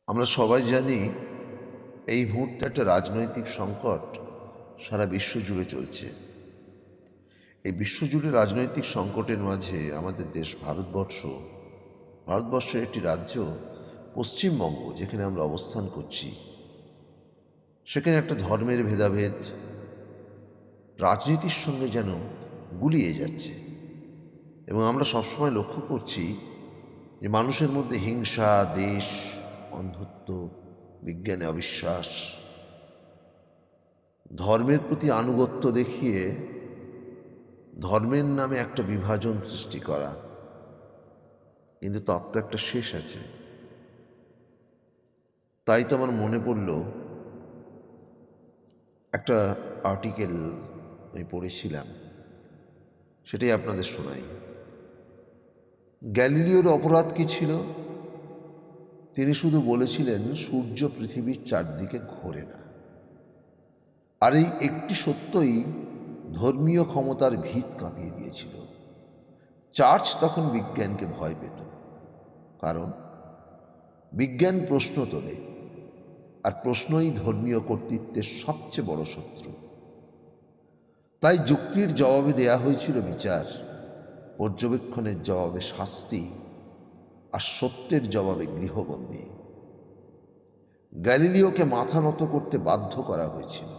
আমরা সবাই জানি এই মুহূর্তে একটা রাজনৈতিক সংকট সারা বিশ্ব জুড়ে চলছে। এই বিশ্বজুড়ে রাজনৈতিক সংকটের মাঝে আমাদের দেশ ভারতবর্ষের একটি রাজ্য পশ্চিমবঙ্গ, যেখানে আমরা অবস্থান করছি, সেখানে একটা ধর্মের ভেদাভেদ রাজনীতির সঙ্গে যেন গুলিয়ে যাচ্ছে। এবং আমরা সবসময় লক্ষ্য করছি যে মানুষের মধ্যে হিংসা, দেশ, অন্ধত্ব, বিজ্ঞানে অবিশ্বাস, ধর্মের প্রতি আনুগত্য দেখিয়ে ধর্মের নামে একটা বিভাজন সৃষ্টি করা। কিন্তু তার তো একটা শেষ আছে। তাই তো আমার মনে পড়ল একটা আর্টিকেল আমি পড়েছিলাম, সেটাই আপনাদের শোনাই। গ্যালিলিওর অপরাধ কি ছিল? তিনি শুধু বলেছিলেন সূর্য পৃথিবীর চারদিকে ঘোরে না। আর এই একটি সত্যই ধর্মীয় ক্ষমতার ভিত কাঁপিয়ে দিয়েছিল। চার্চ তখন বিজ্ঞানকে ভয় পেত, কারণ বিজ্ঞান প্রশ্ন তোলে, আর প্রশ্নই ধর্মীয় কর্তৃত্বের সবচেয়ে বড় শত্রু। তাই যুক্তির জবাবে দেয়া হয়েছিল বিচার, পর্যবেক্ষণের জবাবে শাস্তি, আর সত্যের জবাবে গৃহবন্দী। গ্যালিলিওকে মাথা নত করতে বাধ্য করা হয়েছিল,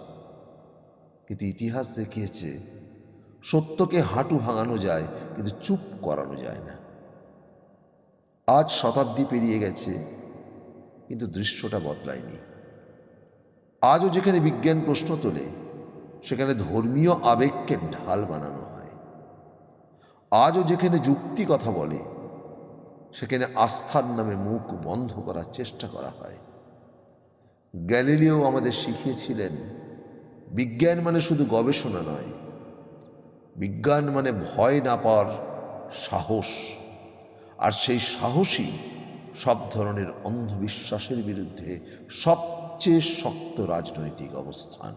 কিন্তু ইতিহাস দেখিয়েছে সত্যকে হাঁটু ভাঙানো যায়, কিন্তু চুপ করানো যায় না। আজ শতাব্দী পেরিয়ে গেছে, কিন্তু দৃশ্যটা বদলায়নি। আজও যেখানে বিজ্ঞান প্রশ্ন তোলে, সেখানে ধর্মীয় আবেগকে ঢাল বানানো হয়। আজও যেখানে যুক্তি কথা বলে, সেখানে আস্থার নামে মুখ বন্ধ করার চেষ্টা করা হয়। গ্যালিলিও আমাদের শিখিয়েছিলেন, বিজ্ঞান মানে শুধু গবেষণা নয়, বিজ্ঞান মানে ভয় না পাওয়ার সাহস। আর সেই সাহসই সব ধরনের অন্ধবিশ্বাসের বিরুদ্ধে সবচেয়ে শক্ত রাজনৈতিক অবস্থান।